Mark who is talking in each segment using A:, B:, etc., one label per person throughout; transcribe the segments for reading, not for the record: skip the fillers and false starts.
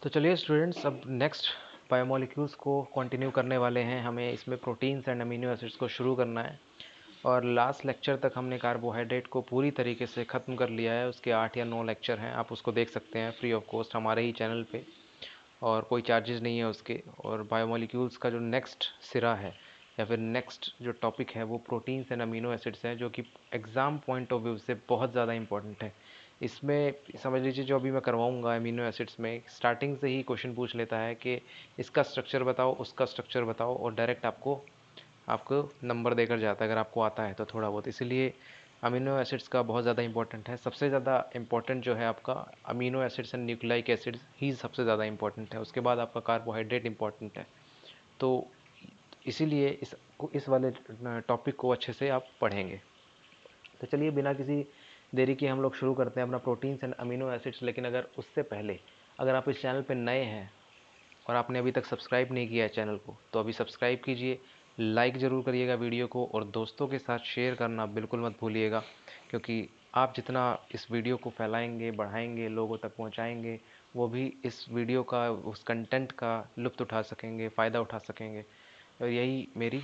A: तो चलिए स्टूडेंट्स, अब नेक्स्ट बायोमोलिक्यूल्स को कंटिन्यू करने वाले हैं। हमें इसमें प्रोटीन्स एंड अमीनो एसिड्स को शुरू करना है। और लास्ट लेक्चर तक हमने कार्बोहाइड्रेट को पूरी तरीके से ख़त्म कर लिया है। उसके 8 या 9 लेक्चर हैं, आप उसको देख सकते हैं फ्री ऑफ कॉस्ट हमारे ही चैनल पे, और कोई चार्जेस नहीं है उसके। और बायोमोलिक्यूल्स का जो नेक्स्ट सिरा है या फिर नेक्स्ट जो टॉपिक है वो प्रोटीन्स एंड अमीनो एसिड्स है, जो कि एग्ज़ाम पॉइंट ऑफ व्यू से बहुत ज़्यादा इंपॉर्टेंट है। इसमें समझ लीजिए जो अभी मैं करवाऊँगा अमीनो एसिड्स में, स्टार्टिंग से ही क्वेश्चन पूछ लेता है कि इसका स्ट्रक्चर बताओ, उसका स्ट्रक्चर बताओ, और डायरेक्ट आपको आपको नंबर देकर जाता है अगर आपको आता है तो थोड़ा बहुत। इसीलिए अमीनो एसिड्स का बहुत ज़्यादा इंपॉर्टेंट है। सबसे ज़्यादा इंपॉर्टेंट जो है आपका amino acids and nucleic acids ही सबसे ज़्यादा इंपॉर्टेंट है। उसके बाद आपका कार्बोहाइड्रेट इंपॉर्टेंट है। तो इसीलिए इस वाले टॉपिक को अच्छे से आप पढ़ेंगे। तो चलिए बिना किसी देरी के हम लोग शुरू करते हैं अपना प्रोटीन्स एंड अमीनो एसिड्स। लेकिन अगर उससे पहले, अगर आप इस चैनल पर नए हैं और आपने अभी तक सब्सक्राइब नहीं किया है चैनल को, तो अभी सब्सक्राइब कीजिए, लाइक ज़रूर करिएगा वीडियो को, और दोस्तों के साथ शेयर करना बिल्कुल मत भूलिएगा। क्योंकि आप जितना इस वीडियो को फैलाएंगे, बढ़ाएंगे, लोगों तक पहुंचाएंगे, वो भी इस वीडियो का, उस कंटेंट का लुत्फ़ उठा सकेंगे, फ़ायदा उठा सकेंगे। और यही मेरी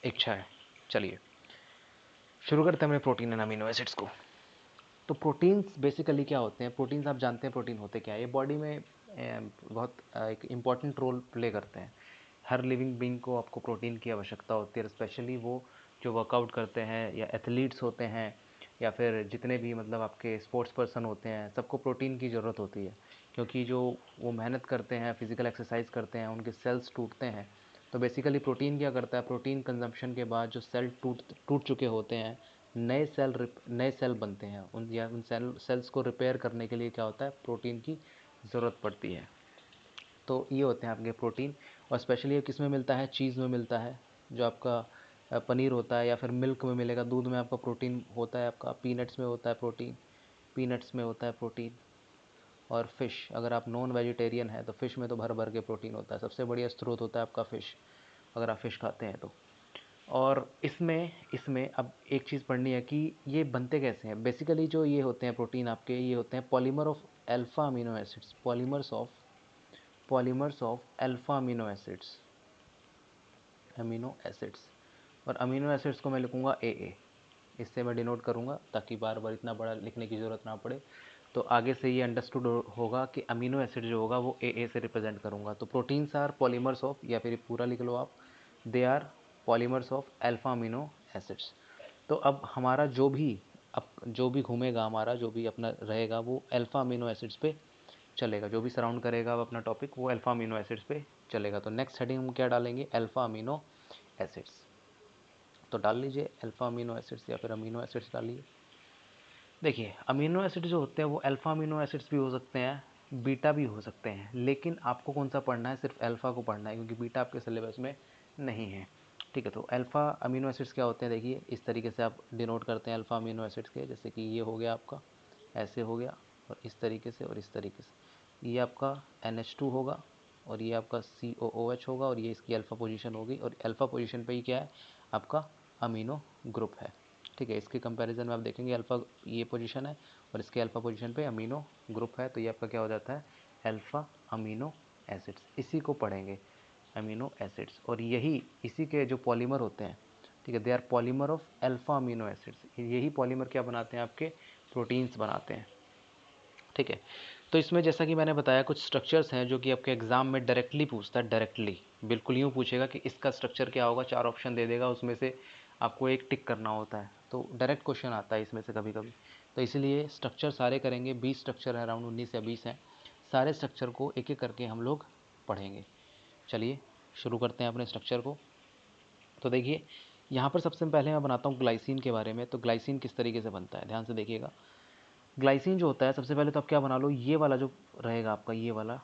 A: इच्छा है। चलिए शुरू करते हैं अपने प्रोटीन एंड अमीनो एसिड्स को। तो प्रोटीन्स बेसिकली क्या होते हैं? प्रोटीन्स आप जानते हैं प्रोटीन होते क्या है? ये बॉडी में बहुत एक इम्पॉर्टेंट रोल प्ले करते हैं। हर लिविंग बीइंग को आपको प्रोटीन की आवश्यकता होती है, स्पेशली वो जो वर्कआउट करते हैं या एथलीट्स होते हैं या फिर जितने भी मतलब आपके स्पोर्ट्स पर्सन होते हैं, सबको प्रोटीन की ज़रूरत होती है। क्योंकि जो वो मेहनत करते हैं, फिज़िकल एक्सरसाइज करते हैं, उनके सेल्स टूटते हैं। तो बेसिकली प्रोटीन क्या करता है? प्रोटीन कंजम्पशन के बाद जो सेल टूट टूट चुके होते हैं, नए सेल बनते हैं। उन सेल्स को रिपेयर करने के लिए क्या होता है? प्रोटीन की ज़रूरत पड़ती है। तो ये होते हैं आपके प्रोटीन। और स्पेशली ये किस में मिलता है? चीज़ में मिलता है। जो आपका पनीर होता है या फिर मिल्क में मिलेगा, दूध में आपका प्रोटीन होता है। आपका पीनट्स में होता है प्रोटीन, पीनट्स में होता है प्रोटीन। और फ़िश, अगर आप नॉन वेजिटेरियन हैं तो फ़िश में तो भर भर के प्रोटीन होता है। सबसे बढ़िया स्रोत होता है आपका फ़िश, अगर आप फ़िश खाते हैं तो। और इसमें इसमें अब एक चीज़ पढ़नी है कि ये बनते कैसे हैं। बेसिकली जो ये होते हैं प्रोटीन आपके, ये होते हैं polymer of alpha amino acids, polymers of alpha amino acids. और अमीनो एसिड्स को मैं लिखूँगा ए, इससे मैं डिनोट करूँगा ताकि बार बार इतना बड़ा लिखने की ज़रूरत ना पड़े। तो आगे से ये अंडरस्टूड होगा कि अमीनो एसिड जो होगा वो ए से रिप्रेजेंट करूँगा। तो प्रोटीन्स आर पॉलीमर्स ऑफ, या फिर पूरा लिख लो आप, they are polymers of alpha amino acids. तो अब हमारा जो भी घूमेगा, हमारा जो भी अपना रहेगा, वो अल्फ़ा अमीनो एसिड्स पे चलेगा। जो भी सराउंड करेगा अब अपना टॉपिक, वो अल्फ़ा अमीनो एसिड्स पे चलेगा। तो नेक्स्ट हेडिंग हम क्या डालेंगे? Alpha amino acids. तो डाल लीजिए अल्फ़ा अमीनो एसिड्स या फिर अमीनो एसिड्स डालिए। देखिए अमीनो एसिड जो होते हैं वो अल्फ़ा अमीनो एसिड्स भी हो सकते हैं, बीटा भी हो सकते हैं। लेकिन आपको कौन सा पढ़ना है? सिर्फ अल्फ़ा को पढ़ना है, क्योंकि बीटा आपके सिलेबस में नहीं है। ठीक है, तो अल्फ़ा अमीनो एसिड्स क्या होते हैं? देखिए इस तरीके से आप डिनोट करते हैं अल्फ़ा अमीनो एसिड्स के। जैसे कि ये हो गया आपका, ऐसे हो गया, और इस तरीके से और इस तरीके से। ये आपका NH2 होगा, और ये आपका COOH होगा, और ये इसकी अल्फ़ा पोजीशन होगी। और अल्फ़ा पोजीशन पे ही क्या है? आपका अमीनो ग्रुप है। ठीक है, इसके कंपैरिजन में आप देखेंगे अल्फ़ा ये पोजीशन है और इसके अल्फ़ा पोजीशन पे अमीनो ग्रुप है। तो ये आपका क्या हो जाता है? Alpha amino acids. इसी को पढ़ेंगे, अमीनो एसिड्स। और यही इसी के जो पॉलीमर होते हैं, ठीक है, they are polymer of alpha amino acids. यही पॉलीमर क्या बनाते हैं? आपके प्रोटीन्स बनाते हैं। ठीक है, तो इसमें जैसा कि मैंने बताया कुछ स्ट्रक्चर्स हैं जो कि आपके एग्जाम में डायरेक्टली पूछता है। डायरेक्टली बिल्कुल यूँ पूछेगा कि इसका स्ट्रक्चर क्या होगा, 4 ऑप्शन दे देगा, उसमें से आपको एक टिक करना होता है। तो डायरेक्ट क्वेश्चन आता है इसमें से कभी कभी। तो इसलिए स्ट्रक्चर सारे करेंगे, 20 स्ट्रक्चर है, अराउंड 19 या 20 हैं। सारे स्ट्रक्चर को एक एक करके हम लोग पढ़ेंगे। चलिए शुरू करते हैं अपने स्ट्रक्चर को। तो देखिए यहाँ पर सबसे पहले मैं बनाता हूँ ग्लाइसिन के बारे में। तो ग्लाइसिन किस तरीके से बनता है, ध्यान से देखिएगा। ग्लाइसिन जो होता है, सबसे पहले तो आप क्या बना लो, ये वाला जो रहेगा आपका, ये वाला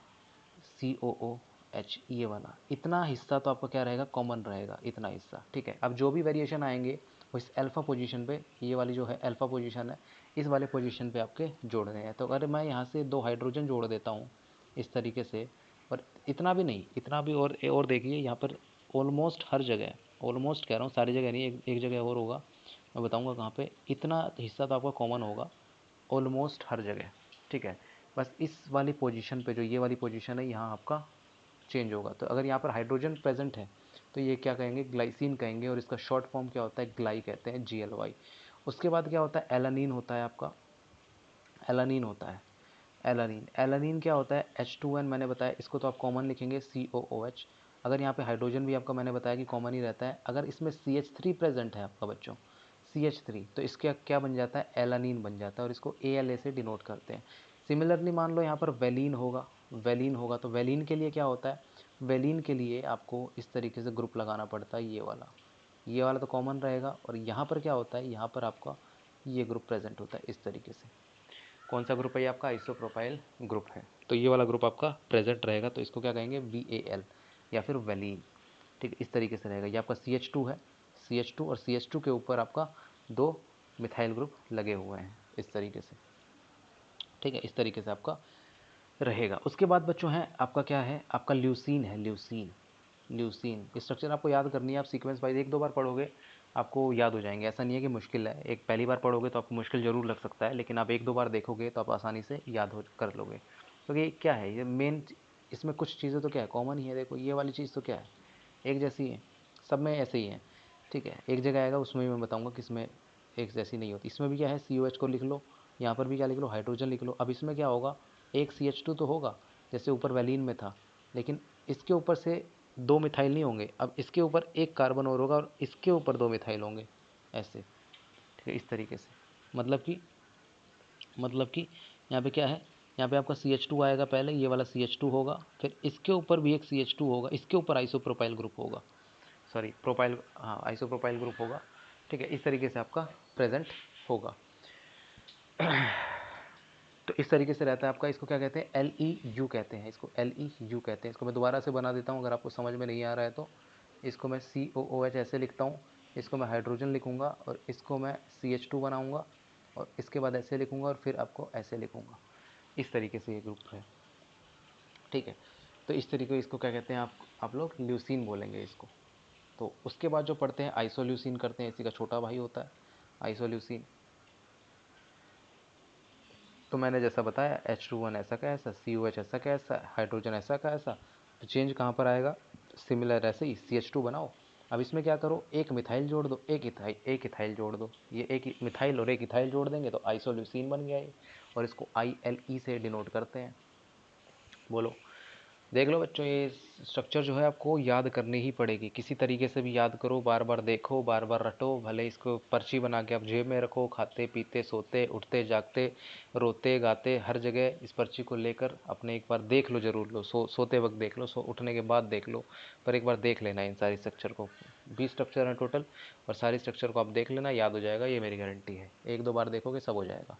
A: COOH, ये वाला इतना हिस्सा तो आपका क्या रहेगा? कॉमन रहेगा, इतना हिस्सा। ठीक है, अब जो भी वेरिएशन आएंगे वो इस अल्फ़ा पोजीशन पे, ये वाली जो है अल्फ़ा पोजीशन है, इस वाले पोजीशन पे आपके जोड़ने हैं। तो अगर मैं यहाँ से 2 हाइड्रोजन जोड़ देता हूँ इस तरीके से, और इतना भी नहीं, इतना भी, और देखिए यहाँ पर ऑलमोस्ट हर जगह, ऑलमोस्ट कह रहा हूँ सारी जगह नहीं, एक जगह और होगा, मैं बताऊँगा कहाँ पे। इतना हिस्सा तो आपका कॉमन होगा ऑलमोस्ट हर जगह। ठीक है, बस इस वाली पोजीशन पे, जो ये वाली पोजीशन है, यहाँ आपका चेंज होगा। तो अगर यहाँ पर हाइड्रोजन प्रेजेंट है तो ये क्या कहेंगे, ग्लाइसिन कहेंगे, और इसका शॉर्ट फॉर्म क्या होता है, ग्लाई कहते हैं, GLY। उसके बाद क्या होता है, एलानीन होता है आपका, एलानीन होता है, एलानीन। एलानीन क्या होता है, H2N मैंने बताया, इसको तो आप कॉमन लिखेंगे COOH। अगर यहाँ पे हाइड्रोजन भी आपका मैंने बताया कि कॉमन ही रहता है, अगर इसमें CH3 प्रेजेंट है आपका बच्चों, CH3, तो इसका क्या बन जाता है, एलानीन बन जाता है, और इसको ALA से डिनोट करते हैं। सिमिलरली मान लो यहाँ पर वेलिन होगा, वेलिन होगा, तो वेलिन के लिए क्या होता है, वेलिन के लिए आपको इस तरीके से ग्रुप लगाना पड़ता है, ये वाला तो कॉमन रहेगा, और यहाँ पर क्या होता है, यहाँ पर आपका ये ग्रुप प्रेजेंट होता है इस तरीके से। कौन सा ग्रुप है ये आपका, आइसोप्रोपाइल ग्रुप है, तो ये वाला ग्रुप आपका प्रेजेंट रहेगा, तो इसको क्या कहेंगे, VAL या फिर वेलिन। ठीक है, इस तरीके से रहेगा। ये आपका CH2 है, CH2, और CH2 के ऊपर आपका 2 मिथाइल ग्रुप लगे हुए हैं इस तरीके से। ठीक है, इस तरीके से आपका रहेगा। उसके बाद बच्चों है आपका क्या है, आपका ल्यूसीन है, ल्यूसीन। ल्यूसीन स्ट्रक्चर आपको याद करनी है, आप सीक्वेंस वाइज 1-2 बार पढ़ोगे आपको याद हो जाएंगे, ऐसा नहीं है कि मुश्किल है। एक पहली बार पढ़ोगे तो आपको मुश्किल ज़रूर लग सकता है, लेकिन आप 1-2 बार देखोगे तो आप आसानी से याद हो कर लोगे। क्योंकि क्या है ये मेन, इसमें कुछ चीज़ें तो क्या है, कॉमन ही है। देखो ये वाली चीज़ तो क्या है, एक जैसी है, सब में ऐसे ही है। ठीक है, एक जगह आएगा उसमें भी मैं बताऊँगा किसमें एक जैसी नहीं होती। इसमें भी क्या है, COH को लिख लो, यहाँ पर भी क्या लिख लो, हाइड्रोजन लिख लो। अब इसमें क्या होगा, एक CH2 तो होगा जैसे ऊपर वैलीन में था, लेकिन इसके ऊपर से 2 मिथाइल नहीं होंगे, अब इसके ऊपर एक कार्बन और होगा, और इसके ऊपर 2 मिथाइल होंगे, ऐसे। ठीक है, इस तरीके से। मतलब कि यहाँ पे क्या है, यहाँ पे आपका CH2 आएगा पहले, ये वाला CH2 होगा, फिर इसके ऊपर भी एक CH2 होगा, इसके ऊपर आइसोप्रोपाइल ग्रुप होगा, सॉरी प्रोपाइल, हाँ आइसोप्रोपाइल ग्रुप होगा। ठीक है, इस तरीके से आपका प्रेजेंट होगा। तो इस तरीके से रहता है आपका। इसको क्या कहते हैं, LEU कहते हैं, इसको LEU कहते हैं। इसको मैं दोबारा से बना देता हूँ अगर आपको समझ में नहीं आ रहा है तो। इसको मैं COOH ऐसे लिखता हूँ, इसको मैं हाइड्रोजन लिखूँगा, और इसको मैं CH2 बनाऊँगा, और इसके बाद ऐसे लिखूँगा, और फिर आपको ऐसे लिखूँगा। इस तरीके से ये ग्रुप है। ठीक है, तो इस तरीके इसको क्या कहते हैं, आप लोग ल्यूसीन बोलेंगे इसको। तो उसके बाद जो पढ़ते हैं आइसोल्यूसिन करते हैं, इसी का छोटा भाई होता है आइसोल्यूसिन। तो मैंने जैसा बताया H2O ऐसा का ऐसा, COH ऐसा का ऐसा, हाइड्रोजन ऐसा का ऐसा। तो चेंज कहाँ पर आएगा, सिमिलर ऐसे ही CH2 बनाओ। अब इसमें क्या करो, एक मिथाइल जोड़ दो, एक इथाइल जोड़ दो, ये एक मिथाइल और एक इथाइल जोड़ देंगे तो आइसोल्यूसिन बन गया ये, और इसको ILE से डिनोट करते हैं। बोलो, देख लो बच्चों, ये स्ट्रक्चर जो है आपको याद करनी ही पड़ेगी, किसी तरीके से भी याद करो, बार बार देखो, बार बार रटो, भले इसको पर्ची बना के आप जेब में रखो, खाते पीते सोते उठते जागते रोते गाते हर जगह इस पर्ची को लेकर अपने एक बार देख लो, जरूर लो, सोते वक्त देख लो, उठने के बाद देख लो, पर एक बार देख लेना इन सारी स्ट्रक्चर को। 20 स्ट्रक्चर हैं टोटल, और सारी स्ट्रक्चर को आप देख लेना, याद हो जाएगा, ये मेरी गारंटी है। 1-2 बार देखोगे सब हो जाएगा।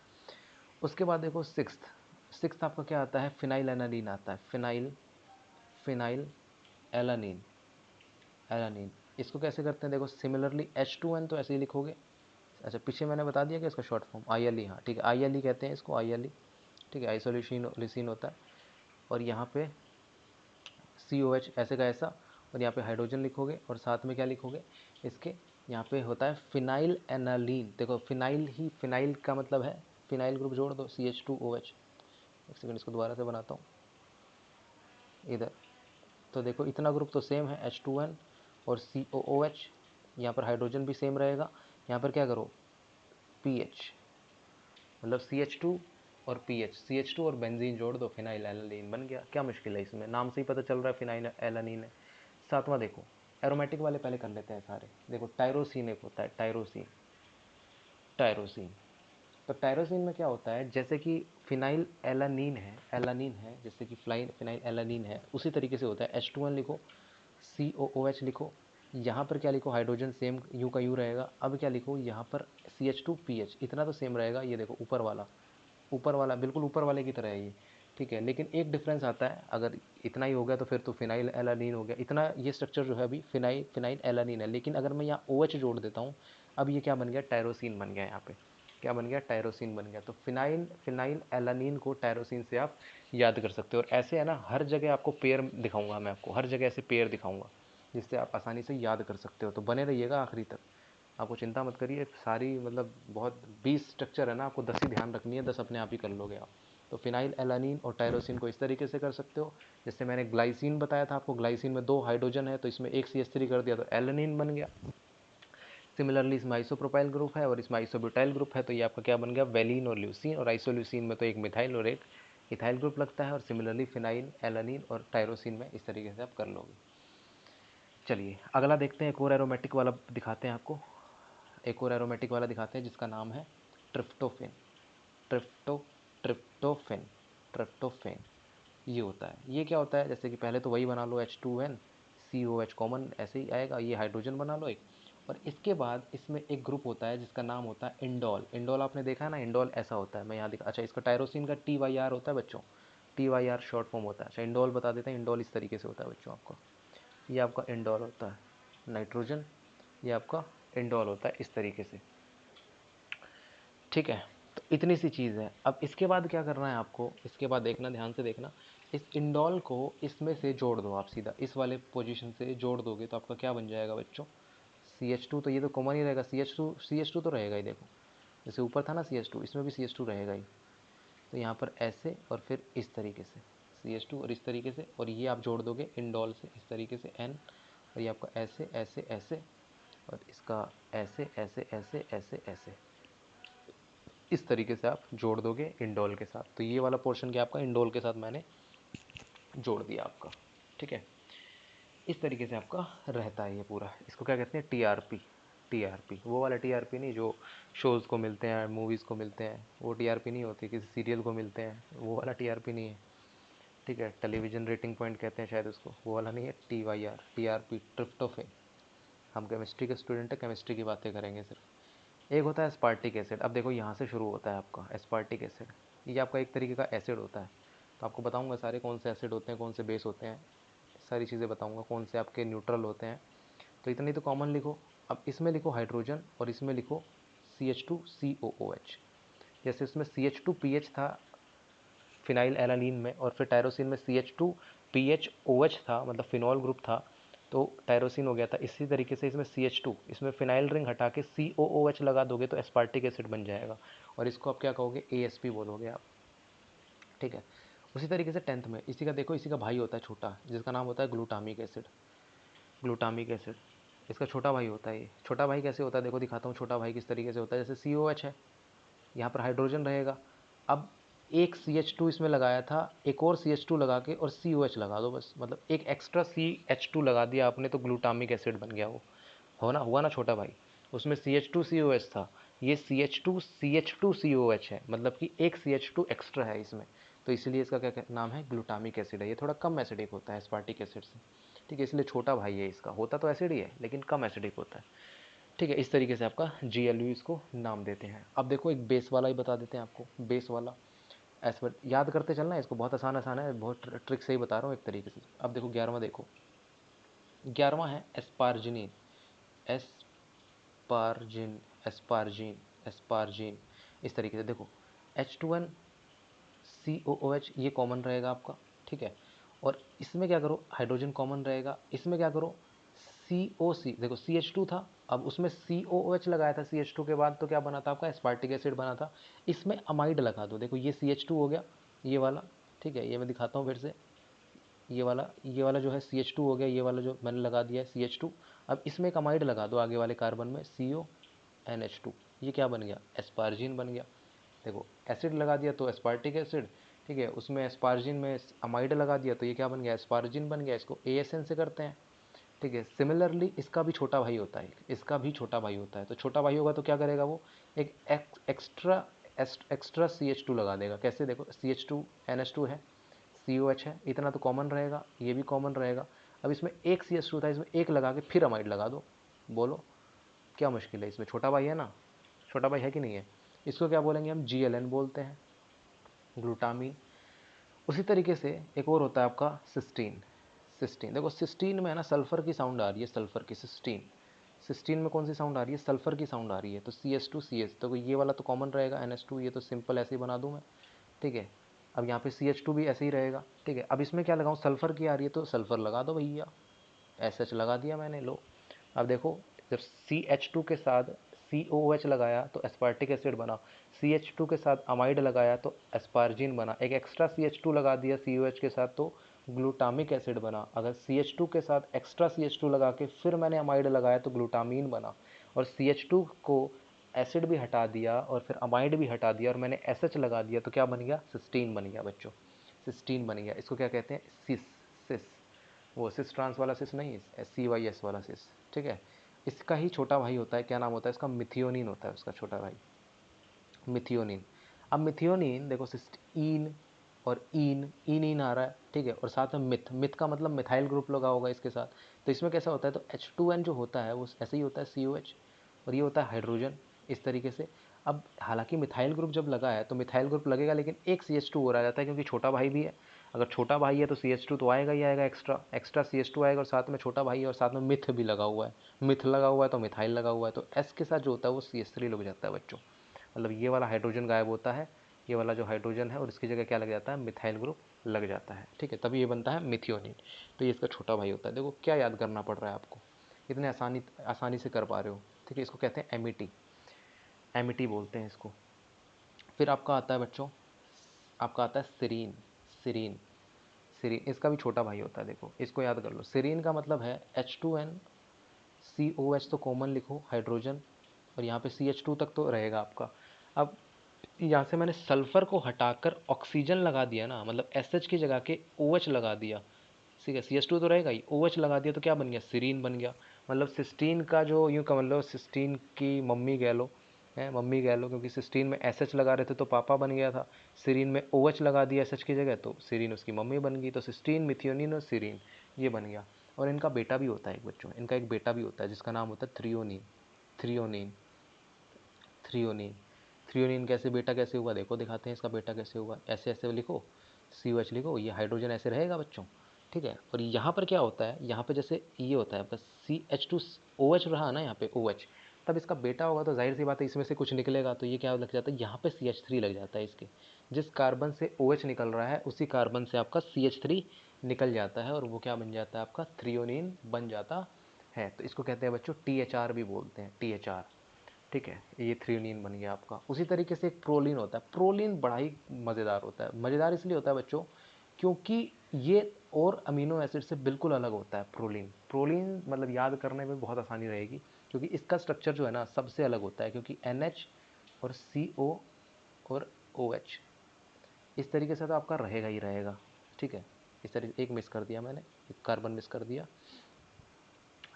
A: उसके बाद देखो सिक्स्थ आपका क्या आता है, फिनाइल एनालीन आता है, फिनाइल एलानीन, एलानीन। इसको कैसे करते हैं, देखो सिमिलरली H2N तो ऐसे ही लिखोगे। अच्छा, पीछे मैंने बता दिया कि इसका शॉर्ट फॉर्म ILE, हाँ ठीक है, ILE कहते हैं इसको, ILE। ठीक है, आइसोल्यूसिन होता है। और यहाँ पे COH ऐसे का ऐसा, और यहाँ पे हाइड्रोजन लिखोगे, और साथ में क्या लिखोगे इसके, यहाँ पे होता है फिनाइल एनालीन। देखो फिनाइल ही, फिनाइल का मतलब है फिनाइल ग्रुप जोड़ दो, CH2OH। एक सेकंड, इसको दोबारा से बनाता हूँ इधर। तो देखो इतना ग्रुप तो सेम है, H2N और COOH। यहाँ पर हाइड्रोजन भी सेम रहेगा। यहाँ पर क्या करो, PH, मतलब CH2 और PH, CH2 और बेंजीन जोड़ दो, फिनाइल एलानीन बन गया। क्या मुश्किल है इसमें, नाम से ही पता चल रहा है फिनाइल एलानीन है। सातवां देखो, एरोमेटिक वाले पहले कर लेते हैं सारे। देखो टायरोसिन एक होता है, टायरोसिन, टायरोसिन। तो टायरोसिन में क्या होता है, जैसे कि फिनाइल एलानीन है, जैसे कि फिनाइल एलानीन है, उसी तरीके से होता है। H2N लिखो, COOH लिखो, यहाँ पर क्या लिखो, हाइड्रोजन सेम यू का यू रहेगा। अब क्या लिखो, यहाँ पर CH2PH, इतना तो सेम रहेगा। ये देखो ऊपर वाला बिल्कुल ऊपर वाले की तरह है ये। ठीक है, लेकिन एक डिफरेंस आता है, अगर इतना ही हो गया तो फिर तो फिनाइल एलानीन हो गया। इतना ये स्ट्रक्चर जो है अभी फिनाइल एलानीन है, लेकिन अगर मैं यहाँ OH जोड़ देता हूँ, अब ये क्या बन गया, टायरोसिन बन गया। यहाँ पे क्या बन गया, टायरोसिन बन गया। तो फिनाइल एलानीन को टायरोसिन से आप याद कर सकते हो। और ऐसे है ना, हर जगह आपको पेयर दिखाऊंगा, मैं आपको हर जगह ऐसे पेयर दिखाऊंगा, जिससे आप आसानी से याद कर सकते हो। तो बने रहिएगा आखिरी तक, आपको चिंता मत करिए। सारी मतलब बहुत 20 स्ट्रक्चर है ना, आपको 10 ही ध्यान रखनी है, 10 अपने आप ही कर लोगे आप। तो फिनाइल एलानीन और टायरोसिन को इस तरीके से कर सकते हो। जैसे मैंने ग्लाइसिन बताया था आपको, ग्लाइसिन में 2 हाइड्रोजन है तो इसमें एक CH3 कर दिया तो एलानीन बन गया। सिमिलरली इसमें आइसोप्रोपाइल ग्रुप है और इसमें आइसोब्यूटाइल ग्रुप है, तो ये आपका क्या बन गया, वेलिन और ल्यूसीन। और आइसोल्यूसीन में तो एक मिथाइल और एक इथाइल ग्रुप लगता है। और सिमिलरली फिनाइल एलानीन और टायरोसिन में इस तरीके से आप कर लोगे। चलिए अगला देखते हैं, एक और एरोमेटिक वाला दिखाते हैं आपको। एक और एरोमेटिक वाला दिखाते हैं जिसका नाम है ट्रिप्टोफेन। ट्रिप्टोफेन ट्रिप्टोफेन ये होता है। ये क्या होता है, जैसे कि पहले तो वही बना लो, H2N COH कॉमन ऐसे ही आएगा, ये हाइड्रोजन बना लो एक। और इसके बाद इसमें एक ग्रुप होता है जिसका नाम होता है इंडोल। इंडोल आपने देखा है ना, इंडोल ऐसा होता है, मैं यहाँ दिखा, अच्छा इसका टायरोसिन का TYR होता है बच्चों, TYR शॉर्ट फॉर्म होता है। अच्छा इंडोल बता देते हैं, इंडोल इस तरीके से होता है बच्चों आपको, ये आपका इंडोल होता है नाइट्रोजन, ये आपका इंडोल होता है इस तरीके से, ठीक है। तो इतनी सी चीज़ है। अब इसके बाद क्या करना है आपको, इसके बाद देखना, ध्यान से देखना, इस इंडोल को इसमें से जोड़ दो आप, सीधा इस वाले पोजीशन से जोड़ दोगे तो आपका क्या बन जाएगा बच्चों, CH2। तो ये तो कॉमन ही रहेगा, CH2 तो रहेगा ही, देखो जैसे ऊपर था ना CH2, इसमें भी CH2 रहेगा ही। तो यहाँ पर ऐसे और फिर इस तरीके से CH2 और इस तरीके से, और ये आप जोड़ दोगे इंडोल से इस तरीके से N, और ये आपका ऐसे ऐसे ऐसे, और इसका ऐसे ऐसे ऐसे ऐसे ऐसे, इस तरीके से आप जोड़ दोगे इंडोल के साथ। तो ये वाला पोर्शन क्या आपका इंडोल के साथ मैंने जोड़ दिया आपका, ठीक है। इस तरीके से आपका रहता है ये पूरा। इसको क्या कहते हैं, टीआरपी। वो वाला टीआरपी नहीं जो शोज़ को मिलते हैं, मूवीज़ को मिलते हैं, वो टीआरपी नहीं होती, किसी सीरियल को मिलते हैं, वो वाला टीआरपी नहीं है, ठीक है। टेलीविज़न रेटिंग पॉइंट कहते हैं शायद उसको, वो वाला नहीं है, TYR टीआरपी ट्रिप्टोफेन। हम केमिस्ट्री के स्टूडेंट हैं, केमिस्ट्री की बातें करेंगे सिर्फ। एक होता है एस्पार्टिक एसिड। अब देखो यहाँ से शुरू होता है आपका एस्पार्टिक एसिड, ये आपका एक तरीके का एसिड होता है। तो आपको बताऊंगा सारे कौन से एसिड होते हैं, कौन से बेस होते हैं, सारी चीज़ें बताऊंगा, कौन से आपके न्यूट्रल होते हैं। तो इतनी तो कॉमन लिखो। अब इसमें लिखो हाइड्रोजन और इसमें लिखो CH2COOH। जैसे इसमें CH2PH था फिनाइल एलानीन में, और फिर टायरोसिन में CH2PHOH था, मतलब फिनॉल ग्रुप था, तो टायरोसिन हो गया था। इसी तरीके से इसमें CH2, इसमें फिनाइल रिंग हटा के COOH लगा दोगे तो एस्पार्टिक एसिड बन जाएगा, और इसको आप क्या कहोगे, ASP बोलोगे आप, ठीक है। उसी तरीके से 10th में इसी का देखो, इसी का भाई होता है छोटा, जिसका नाम होता है ग्लूटामिक एसिड। ग्लूटामिक एसिड इसका छोटा भाई होता है। ये छोटा भाई कैसे होता है, देखो दिखाता हूँ छोटा भाई किस तरीके से होता है। जैसे COH है, यहाँ पर हाइड्रोजन रहेगा। अब एक CH2 इसमें लगाया था, एक और CH2 लगा के और COH लगा दो बस, मतलब एक एक्स्ट्रा CH2 लगा दिया आपने तो ग्लूटामिक एसिड बन गया वो, हो ना, हुआ ना छोटा भाई। उसमें CH2COH था, ये CH2CH2COH है, मतलब कि एक CH2 एक्स्ट्रा है इसमें, तो इसलिए इसका क्या नाम है, ग्लूटामिक एसिड है। ये थोड़ा कम एसिडिक होता है एस्पार्टिक एसिड से, ठीक है, इसलिए छोटा भाई है इसका। होता तो एसिड ही है लेकिन कम एसिडिक होता है, ठीक है। इस तरीके से आपका GLU इसको नाम देते हैं। अब देखो एक बेस वाला ही बता देते हैं आपको, बेस वाला ऐसे याद करते चलना है इसको, बहुत आसान आसान है, बहुत ट्रिक से ही बता रहा हूँ एक तरीके से। अब देखो 11वां देखो, 11वां है एस्पार्जिनिन। एस्पार्जिन एस्पार्जिन एस्पार्जिन, इस तरीके से देखो H2N COOH ये कॉमन रहेगा आपका, ठीक है। और इसमें क्या करो, हाइड्रोजन कॉमन रहेगा, इसमें क्या करो, COC, देखो CH2 था, अब उसमें COOH लगाया था CH2 के बाद, तो क्या बना था आपका, एस्पार्टिक एसिड बना था। इसमें अमाइड लगा दो, देखो ये CH2 हो गया, ये वाला, ठीक है, ये मैं दिखाता हूँ फिर से, ये वाला जो है CH2 हो गया, ये वाला जो मैंने लगा दिया है CH2। अब इसमें एक अमाइड लगा दो आगे वाले कार्बन में, CONH2, ये क्या बन गया, एस्पार्जिन बन गया। देखो एसिड लगा दिया तो एस्पार्टिक एसिड, ठीक है, उसमें एस्पार्जिन में अमाइड लगा दिया तो ये क्या बन गया, एस्पार्जिन बन गया। इसको ASN से करते हैं, ठीक है। सिमिलरली इसका भी छोटा भाई होता है, इसका भी छोटा भाई होता है। तो छोटा भाई होगा तो क्या करेगा वो, एक एक्स्ट्रा CH2 लगा देगा। कैसे, देखो CH2NH2 है, COH है, इतना तो कॉमन रहेगा, ये भी कॉमन रहेगा। अब इसमें एक CH2 था, इसमें एक लगा के फिर अमाइड लगा दो, बोलो क्या मुश्किल है इसमें, छोटा भाई है ना, छोटा भाई है कि नहीं है। इसको क्या बोलेंगे हम, GLN बोलते हैं, ग्लूटामीन। उसी तरीके से एक और होता है आपका सिस्टीन। सिस्टीन देखो, सिस्टीन में है ना सल्फर की साउंड आ रही है, सल्फर की, सिस्टीन। सिस्टीन में कौन सी साउंड आ रही है, सल्फर की साउंड आ रही है, तो CH2CH, तो ये वाला तो कॉमन रहेगा NH2, ये तो सिंपल ऐसे ही बना दूं मैं, ठीक है। अब यहाँ पे CH2 भी ऐसे ही रहेगा, ठीक है। अब इसमें क्या लगाऊं, सल्फर की आ रही है तो सल्फर लगा दो भैया, SH लगा दिया मैंने, लो। अब देखो जब CH2 के साथ COOH लगाया तो एस्पार्टिक एसिड बना, CH2 के साथ अमाइड लगाया तो एस्पार्जिन बना, एक एक्स्ट्रा CH2 लगा दिया COH के साथ तो ग्लूटामिक एसिड बना। अगर CH2 के साथ एक्स्ट्रा CH2 लगा के फिर मैंने अमाइड लगाया तो ग्लूटामीन बना, और CH2 को एसिड भी हटा दिया और फिर अमाइड भी हटा दिया और मैंने SH लगा दिया तो क्या बन गया? सिस्टीन बन गया बच्चों, सिस्टीन बन गया। इसको क्या कहते हैं? सिस। सिस, वो सिस ट्रांस वाला सिस नहीं, CYS वाला सिस, ठीक है। इसका ही छोटा भाई होता है, क्या नाम होता है इसका? मिथियोनिन होता है उसका छोटा भाई, मिथियोनिन। अब मिथियोनिन देखो, सिस्टीन और इन आ रहा है, ठीक है, और साथ में मिथ, मिथ का मतलब मिथाइल ग्रुप लगा होगा इसके साथ। तो इसमें कैसा होता है? तो H2N जो होता है वो ऐसे ही होता है COH, और ये होता है हाइड्रोजन इस तरीके से। अब हालांकि मिथाइल ग्रुप जब लगा है तो मिथाइल ग्रुप लगेगा, लेकिन एक CH2 और आ जाता है क्योंकि छोटा भाई भी है। अगर छोटा भाई है तो CH2 तो आएगा ही आएगा, एक्स्ट्रा एक्स्ट्रा CH2 आएगा, और साथ में छोटा भाई है और साथ में मिथ भी लगा हुआ है। मिथ लगा हुआ है तो मिथाइल लगा हुआ है, तो S के साथ जो होता है वो CH3 लग जाता है बच्चों। मतलब ये वाला हाइड्रोजन गायब होता है, ये वाला जो हाइड्रोजन है, और इसकी जगह क्या लग जाता है? मिथाइल ग्रुप लग जाता है, ठीक है, तभी ये बनता है मिथियोनिन। तो ये इसका छोटा भाई होता है। देखो क्या याद करना पड़ रहा है आपको, इतने आसानी से कर पा रहे हो, ठीक है। इसको कहते हैं एमिटी, एमिटी बोलते हैं इसको। फिर आपका आता है बच्चों, आपका आता है सिरीन। सिरीन, सिरीन इसका भी छोटा भाई होता है। देखो इसको याद कर लो, सिरीन का मतलब है H2N COH तो कॉमन लिखो हाइड्रोजन, और यहाँ पे CH2 तक तो रहेगा आपका। अब यहाँ से मैंने सल्फर को हटाकर ऑक्सीजन लगा दिया ना, मतलब SH की जगह के OH लगा दिया, ठीक है। CH2 तो रहेगा ही, OH लगा दिया तो क्या बन गया? सिरीन बन गया। मतलब सिस्टीन का जो यूँ कह लो, सिस्टीन की मम्मी कह लो, है मम्मी कह लो, क्योंकि सिस्टीन में SH लगा रहे थे तो पापा बन गया था, सिरीन में OH लगा दिया SH की जगह तो सिरीन उसकी मम्मी बन गई। तो सिस्टीन, मिथियोनिन और सिरीन ये बन गया। और इनका बेटा भी होता है एक बच्चों, इनका एक बेटा भी होता है जिसका नाम होता है थ्रियोनिन। थ्रियोनिन, थ्रियोनिन, थ्रियोनिन कैसे बेटा कैसे हुआ? देखो दिखाते हैं इसका बेटा कैसे हुआ। ऐसे ऐसे लिखो, COH लिखो, ये हाइड्रोजन ऐसे रहेगा बच्चों, ठीक है। और यहाँ पर क्या होता है? यहाँ पे जैसे ये होता है आपका CH2OH रहा ना यहाँ पे OH, तब इसका बेटा होगा तो जाहिर सी बात है इसमें से कुछ निकलेगा, तो ये क्या लग जाता है? यहाँ पे CH3 लग जाता है इसके। जिस कार्बन से OH निकल रहा है उसी कार्बन से आपका CH3 निकल जाता है, और वो क्या बन जाता है? आपका थ्रियोनिन बन जाता है। तो इसको कहते हैं बच्चों THR भी बोलते हैं, THR, ठीक है। ये थ्रियोनिन बन गया आपका। उसी तरीके से एक प्रोलिन होता है। प्रोलिन बड़ा ही मज़ेदार होता है। मज़ेदार इसलिए होता है बच्चों क्योंकि ये और अमीनो एसिड से बिल्कुल अलग होता है। प्रोलिन, प्रोलिन मतलब याद करने में बहुत आसानी रहेगी, क्योंकि इसका स्ट्रक्चर जो है ना सबसे अलग होता है, क्योंकि NH और CO और OH इस तरीके से तो आपका रहेगा ही रहेगा, ठीक है। इस तरीके, एक मिस कर दिया मैंने, एक कार्बन मिस कर दिया,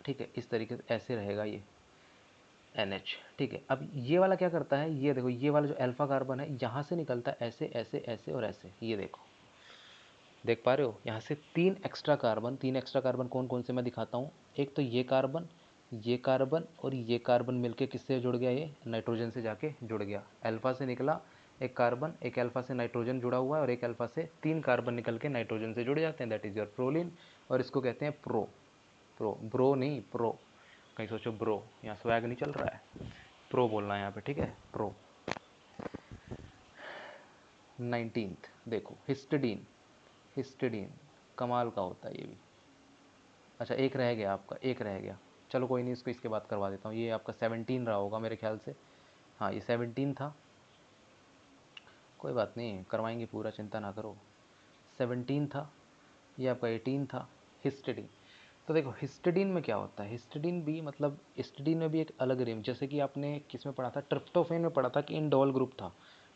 A: ठीक है। इस तरीके से ऐसे रहेगा ये NH, ठीक है। अब ये वाला क्या करता है? ये देखो, ये वाला जो अल्फा कार्बन है यहाँ से निकलता है ऐसे ऐसे ऐसे और ऐसे, ये देखो, देख पा रहे हो? यहाँ से तीन एक्स्ट्रा कार्बन, तीन एक्स्ट्रा कार्बन कौन कौन से मैं दिखाता हूँ। एक तो ये कार्बन, ये कार्बन और ये कार्बन मिलके किससे जुड़ गया? ये नाइट्रोजन से जाके जुड़ गया। अल्फा से निकला एक कार्बन, एक अल्फा से नाइट्रोजन जुड़ा हुआ है, और एक अल्फा से तीन कार्बन निकल के नाइट्रोजन से जुड़ जाते हैं, दैट इज योर प्रोलिन। और इसको कहते हैं प्रो। प्रो, ब्रो नहीं प्रो, कहीं सोचो ब्रो, यहाँ स्वैग नहीं चल रहा है, प्रो बोलना है यहाँ पे, ठीक है, प्रो। 19th देखो, हिस्टिडीन। हिस्टिडीन कमाल का होता है ये भी। अच्छा एक रह गया आपका, एक रह गया, चलो कोई नहीं, इसको इसके बाद करवा देता हूँ। ये आपका 17 रहा होगा मेरे ख्याल से, हाँ ये 17 था, कोई बात नहीं करवाएंगे पूरा, चिंता ना करो। 17 था, ये आपका 18 था, हिस्टिडीन। तो देखो हिस्टिडीन में क्या होता है? हिस्टिडीन भी मतलब, हिस्टिडीन में भी एक अलग रेंज, जैसे कि आपने किस में पढ़ा था? ट्रिप्टोफेन में पढ़ा था कि इंडोल ग्रुप था।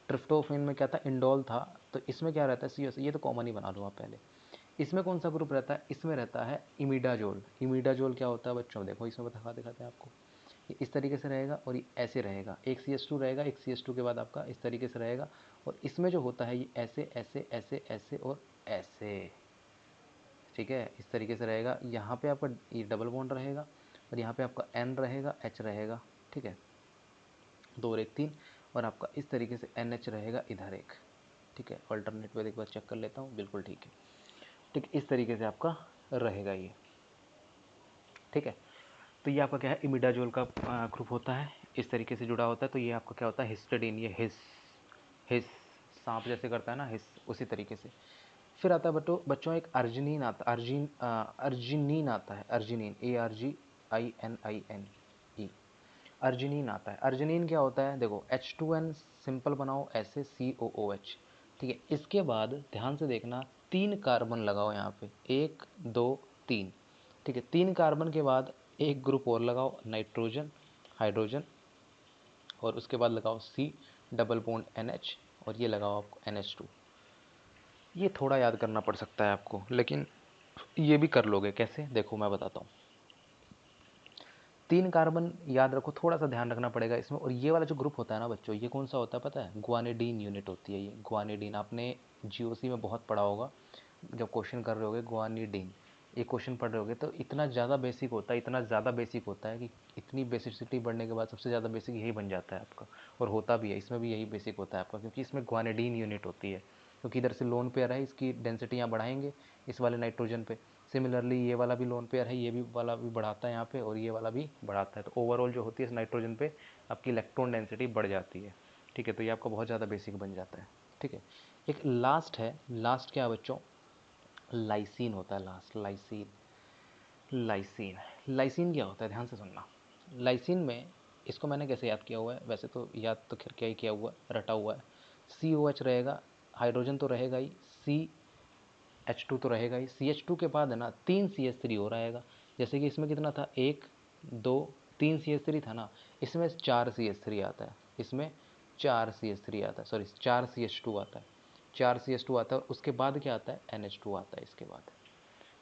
A: ट्रिप्टोफेन में क्या था? इंडोल था। तो इसमें क्या रहता है? CS, ये तो कॉमन ही बना लो आप पहले। इसमें कौन सा ग्रुप रहता है? इसमें रहता है इमिडाजोल। इमिडाजोल क्या होता है बच्चों? देखो इसमें दिखाते हैं आपको, ये इस तरीके से रहेगा और ये ऐसे रहेगा, एक CH2 रहेगा, एक CH2 के बाद आपका इस तरीके से रहेगा, और इसमें जो होता है ये ऐसे ऐसे ऐसे ऐसे और ऐसे, ठीक है, इस तरीके से रहेगा। यहाँ पे आपका ये डबल बॉन्ड रहेगा, और यहाँ पे आपका N रहेगा, H रहेगा, ठीक है, दो और एक तीन, और आपका इस तरीके से NH रहेगा इधर एक, ठीक है। अल्टरनेट पे एक बार चेक कर लेता हूँ, बिल्कुल ठीक है, ठीक, इस तरीके से आपका रहेगा ये, ठीक है। तो ये आपका क्या है? इमिडाजोल का ग्रुप होता है, इस तरीके से जुड़ा होता है। तो ये आपका क्या होता है? हिस्टिडीन। ये हिस, हिस सांप जैसे करता है ना, हिस, उसी तरीके से। फिर आता है बच्चों एक अर्जिनिन आता, अर्जिनिन आता है, अर्जिनिन, ARGININE। अर्जिनिन आता है। अर्जिनिन क्या होता है, देखो H2N सिंपल बनाओ ऐसे COOH, ठीक है। इसके बाद ध्यान से देखना 3 कार्बन लगाओ यहाँ पे, 1 2 3, ठीक है। 3 कार्बन के बाद एक ग्रुप और लगाओ नाइट्रोजन हाइड्रोजन, और उसके बाद लगाओ C डबल बॉन्ड NH, और ये लगाओ आपको NH2। ये थोड़ा याद करना पड़ सकता है आपको, लेकिन ये भी कर लोगे। कैसे, देखो मैं बताता हूँ। 3 कार्बन याद रखो, थोड़ा सा ध्यान रखना पड़ेगा इसमें। और ये वाला जो ग्रुप होता है ना बच्चों, ये कौन सा होता है पता है, ग्वानिडीन यूनिट होती है ये। ग्वानिडीन आपने GOC में बहुत पढ़ा होगा, जब क्वेश्चन कर रहे होगे ग्वानिडीन, ये क्वेश्चन पढ़ रहे होगे तो इतना ज़्यादा बेसिक होता है, इतना ज़्यादा बेसिक होता है कि इतनी बेसिसिटी बढ़ने के बाद सबसे ज़्यादा बेसिक यही बन जाता है आपका। और होता भी है, इसमें भी यही बेसिक होता है आपका, क्योंकि इसमें ग्वानिडीन यूनिट होती है। क्योंकि इधर से लोन पेयर है, इसकी डेंसिटी यहाँ बढ़ाएंगे इस वाले नाइट्रोजन पे। सिमिलरली ये वाला भी लोन पेयर है, ये भी वाला भी बढ़ाता है यहाँ पे, और ये वाला भी बढ़ाता है। तो ओवरऑल जो होती है इस नाइट्रोजन पे आपकी इलेक्ट्रॉन डेंसिटी बढ़ जाती है, ठीक है। तो ये आपका बहुत ज़्यादा बेसिक बन जाता है, ठीक है। एक लास्ट है, लास्ट क्या है बच्चों, लाइसिन होता है लास्ट। लाइसिन, लाइसिन, लाइसिन क्या होता है, ध्यान से सुनना। लाइसिन में, इसको मैंने कैसे याद किया हुआ है, वैसे तो याद तो खैर क्या ही किया हुआ, रटा हुआ है। COH रहेगा, हाइड्रोजन तो रहेगा ही, CH2 तो रहेगा ही। CH2 के बाद है ना 3 CH3 हो रहेगा। जैसे कि इसमें कितना था, 1 2 3 CH3 था ना, इसमें 4 CH3 आता है, इसमें 4 CH3 आता है, सॉरी 4 CH2 आता है, 4 CH2 आता है। और उसके बाद क्या आता है, NH2 आता है। इसके बाद,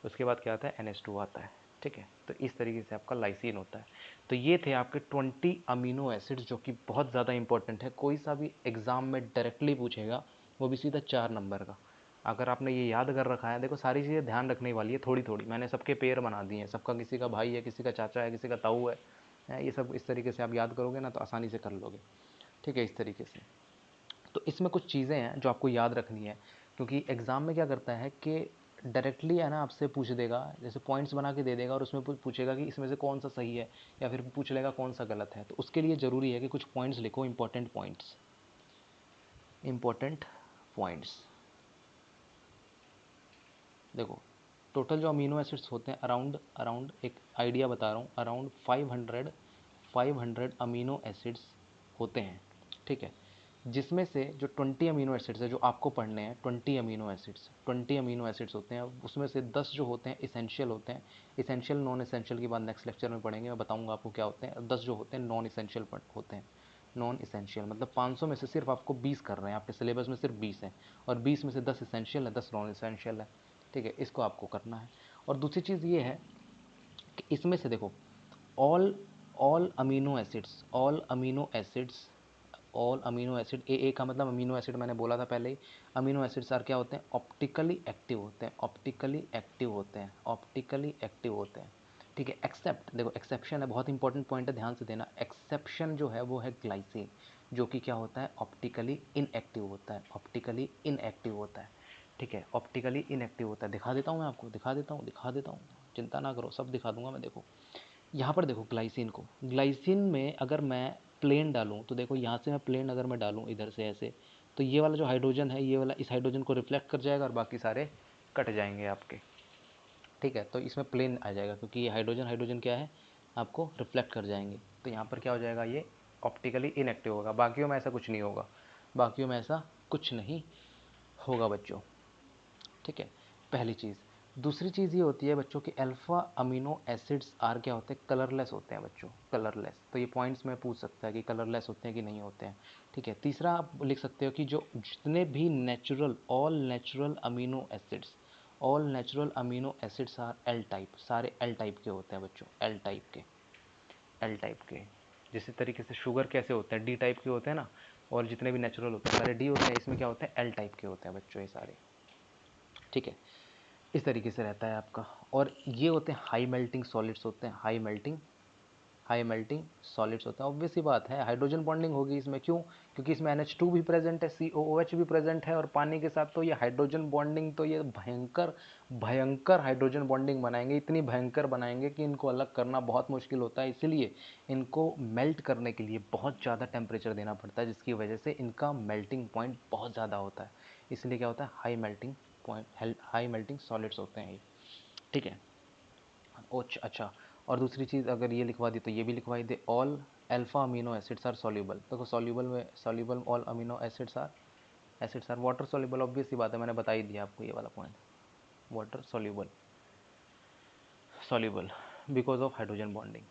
A: उसके बाद क्या आता है, NH2 आता है, ठीक है। तो इस तरीके से आपका लाइसिन होता है। तो ये थे आपके 20 अमीनो एसिड्स, जो कि बहुत ज़्यादा इंपॉर्टेंट है। कोई सा भी एग्जाम में डायरेक्टली पूछेगा, वो भी सीधा 4 नंबर का। अगर आपने ये याद कर रखा है, देखो सारी चीज़ें ध्यान रखने वाली है थोड़ी थोड़ी। मैंने सबके पेयर बना दिए हैं, सबका किसी का भाई है, किसी का चाचा है, किसी का ताऊ है, ये सब इस तरीके से आप याद करोगे ना तो आसानी से कर लोगे, ठीक है, इस तरीके से। तो इसमें कुछ चीज़ें हैं जो आपको याद रखनी है, क्योंकि एग्ज़ाम में क्या करता है कि डायरेक्टली है ना आपसे पूछ देगा, जैसे पॉइंट्स बना के दे देगा, और उसमें पूछेगा कि इसमें से कौन सा सही है, या फिर पूछ लेगा कौन सा गलत है। तो उसके लिए ज़रूरी है कि कुछ पॉइंट्स लिखो, इंपॉर्टेंट पॉइंट्स, इंपॉर्टेंट पॉइंट्स। देखो टोटल जो अमीनो एसिड्स होते हैं, अराउंड अराउंड एक आइडिया बता रहा हूँ, अराउंड 500 अमीनो एसिड्स होते हैं, ठीक है। जिसमें से जो 20 अमीनो एसिड्स है जो आपको पढ़ने हैं, 20 अमीनो एसिड्स होते हैं। उसमें से 10 जो होते हैं इसेंशियल होते हैं। इसेंशियल नॉन इसेंशियल की बात नेक्स्ट लेक्चर में पढ़ेंगे, मैं बताऊंगा आपको क्या होते हैं। 10 जो होते हैं नॉन इसेंशियल होते हैं। नॉन इसेंशियल मतलब 500 में से सिर्फ आपको 20 कर रहे हैं, आपके सिलेबस में सिर्फ 20 है, और 20 में से 10 इसेंशियल है, 10 नॉन इसेंशियल है, ठीक है। इसको आपको करना है। और दूसरी चीज़ ये है कि इसमें से देखो, all all amino acids, all amino acid, A का मतलब अमीनो एसिड मैंने बोला था पहले ही। अमीनो एसिड्स आर क्या होते हैं, ऑप्टिकली एक्टिव होते हैं, ऑप्टिकली एक्टिव होते हैं, ऑप्टिकली एक्टिव होते हैं, ठीक है। एक्सेप्ट, देखो एक्सेप्शन है, बहुत इंपॉर्टेंट पॉइंट है, ध्यान से देना। एक्सेप्शन जो है वो है ग्लाइसिन, जो कि क्या होता है, ऑप्टिकली इनएक्टिव होता है, ऑप्टिकली इनएक्टिव होता है, ठीक है। ऑप्टिकली इनएक्टिव होता है, दिखा देता हूँ मैं आपको, दिखा देता हूँ, चिंता ना करो, सब दिखा दूंगा मैं। देखो यहाँ पर देखो ग्लाइसिन को, ग्लाइसिन में अगर मैं प्लेन डालूँ तो देखो यहाँ से मैं प्लेन अगर मैं डालूँ इधर से ऐसे, तो ये वाला जो हाइड्रोजन है, ये वाला इस हाइड्रोजन को रिफ्लेक्ट कर जाएगा और बाकी सारे कट जाएंगे आपके, ठीक है। तो इसमें प्लेन आ जाएगा, क्योंकि ये हाइड्रोजन हाइड्रोजन क्या है, आपको रिफ्लेक्ट कर जाएंगे। तो यहाँ पर क्या हो जाएगा, ये ऑप्टिकली इनएक्टिव होगा। बाकियों में ऐसा कुछ नहीं होगा, बाकियों में ऐसा कुछ नहीं होगा बच्चों, ठीक है, पहली चीज़। दूसरी चीज़ ये होती है बच्चों कि अल्फ़ा अमीनो एसिड्स आर क्या होते हैं, कलरलेस होते हैं बच्चों, कलरलेस। तो ये पॉइंट्स में पूछ सकता है कि कलरलेस होते हैं कि नहीं होते हैं, ठीक है। तीसरा आप लिख सकते हो कि जो जितने भी natural, all natural amino acids, all natural amino acids R L type, सारे एल टाइप के होते हैं बच्चों, एल टाइप के, एल टाइप के। जिस तरीके से शुगर कैसे होते हैं, डी टाइप के होते हैं ना, और जितने भी नेचुरल होते हैं सारे डी होते हैं, इसमें क्या होते हैं, एल टाइप के होते हैं बच्चों ये सारे, ठीक है। इस तरीके से रहता है आपका। और ये होते हैं हाई मेल्टिंग सॉलिड्स होते हैं, हाई मेल्टिंग सॉलिड्स होते हैं। ऑब्वियस सी बात है हाइड्रोजन बॉन्डिंग होगी इसमें, क्यों, क्योंकि इसमें NH2 भी प्रेजेंट है, COOH भी प्रेजेंट है, और पानी के साथ तो ये हाइड्रोजन बॉन्डिंग, तो ये भयंकर भयंकर हाइड्रोजन बॉन्डिंग बनाएंगे, इतनी भयंकर बनाएंगे कि इनको अलग करना बहुत मुश्किल होता है। इसीलिए इनको मेल्ट करने के लिए बहुत ज़्यादा टेम्परेचर देना पड़ता है, जिसकी वजह से इनका मेल्टिंग पॉइंट बहुत ज़्यादा होता है। इसलिए क्या होता है, high melting point, high melting solids होते हैं ये, ठीक है। अच्छा, और दूसरी चीज़ अगर ये लिखवा दी तो ये भी लिखवाई दे, all alpha amino acids are soluble. देखो सॉल्यूबल में soluble all amino acids are water soluble, obvious सी बात है, मैंने बता ही दिया आपको ये वाला पॉइंट। Water soluble because of hydrogen bonding.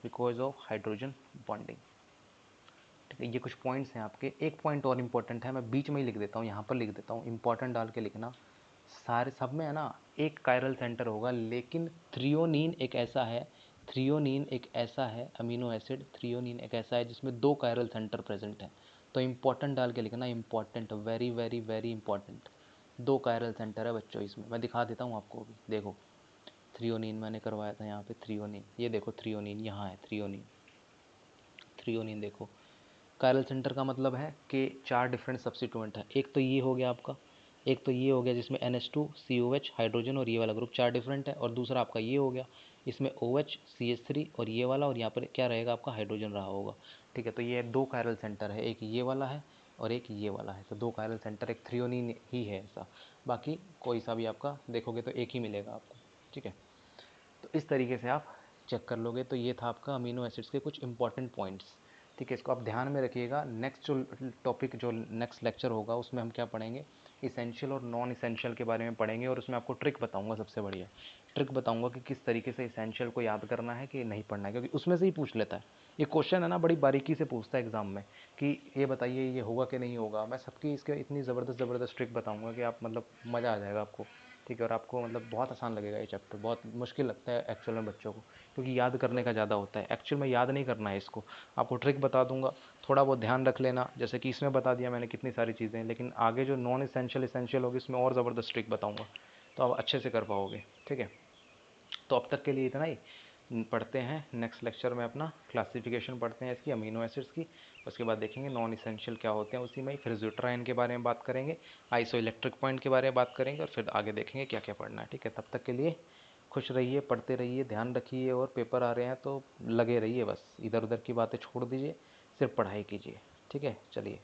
A: ठीक है, ये कुछ पॉइंट्स हैं आपके। एक पॉइंट और इम्पोर्टेंट है, मैं बीच में ही लिख देता हूँ, यहाँ पर लिख देता हूँ, इंपॉर्टेंट डाल के लिखना। सारे सब में है ना एक कायरल सेंटर होगा, लेकिन थ्रियोनीन एक ऐसा है अमीनो एसिड, थ्रियोनीन एक ऐसा है जिसमें 2 कायरल सेंटर प्रेजेंट है। तो इंपॉर्टेंट डाल के लिखना, important, very very very important. 2 chiral centre है बच्चों इसमें, मैं दिखा देता हूँ आपको भी। देखो थ्रियोनीन मैंने करवाया था यहाँ पे, थ्रियोनीन, ये देखो थ्रियोनीन यहाँ है, थ्रियोनीन देखो। कायरल सेंटर का मतलब है कि 4 डिफरेंट सब्स्टिट्यूएंट है। एक तो ये हो गया आपका, एक तो ये हो गया जिसमें NH2 COH हाइड्रोजन और ये वाला ग्रुप 4 डिफरेंट है, और दूसरा आपका ये हो गया इसमें OH CH3 और ये वाला, और यहाँ पर क्या रहेगा आपका हाइड्रोजन रहा होगा। ठीक है, तो ये 2 कायरल सेंटर है, एक ये वाला है और एक ये वाला है। तो 2 कायरल सेंटर, एक थ्रियोनीन ही है ऐसा, बाकी कोई सा भी आपका देखोगे तो एक ही मिलेगा आपको। ठीक है, तो इस तरीके से आप चेक कर लोगे। तो ये था आपका अमीनो एसिड्स के कुछ इंपॉर्टेंट पॉइंट्स। ठीक है, इसको आप ध्यान में रखिएगा। नेक्स्ट जो टॉपिक, जो नेक्स्ट लेक्चर होगा उसमें हम क्या पढ़ेंगे, इसेंशियल और नॉन इसेंशियल के बारे में पढ़ेंगे, और उसमें आपको ट्रिक बताऊंगा, सबसे बढ़िया ट्रिक बताऊंगा कि किस तरीके से इसेंशियल को याद करना है कि नहीं पढ़ना है, क्योंकि उसमें से ही पूछ लेता है। ये क्वेश्चन है ना, बड़ी बारीकी से पूछता है एग्जाम में कि ये बताइए ये होगा कि नहीं होगा। मैं सबकी इसके इतनी ज़बरदस्त ट्रिक बताऊंगा कि आप मतलब मज़ा आ जाएगा आपको। ठीक है, और आपको मतलब बहुत आसान लगेगा ये चैप्टर। बहुत मुश्किल लगता है एक्चुअल में बच्चों को, क्योंकि याद करने का ज़्यादा होता है। एक्चुअल में याद नहीं करना है इसको, आपको ट्रिक बता दूंगा, थोड़ा बहुत ध्यान रख लेना। जैसे कि इसमें बता दिया मैंने कितनी सारी चीज़ें, लेकिन आगे जो नॉन इसेंशियल होगी इसमें और ज़बरदस्त ट्रिक बताऊँगा, तो आप अच्छे से कर पाओगे। ठीक है, तो अब तक के लिए इतना ही। पढ़ते हैं नेक्स्ट लेक्चर में अपना क्लासिफिकेशन पढ़ते हैं इसकी, अमीनो एसिड्स की। उसके बाद देखेंगे नॉन इसेंशियल क्या होते हैं उसी में ही, फिर ज़्यूट्राइन के बारे में बात करेंगे, आइसो इलेक्ट्रिक पॉइंट के बारे में बात करेंगे, और फिर आगे देखेंगे क्या क्या पढ़ना है। ठीक है, तब तक के लिए खुश रहिए, पढ़ते रहिए, ध्यान रखिए, और पेपर आ रहे हैं तो लगे रहिए, बस इधर उधर की बातें छोड़ दीजिए, सिर्फ पढ़ाई कीजिए। ठीक है, चलिए।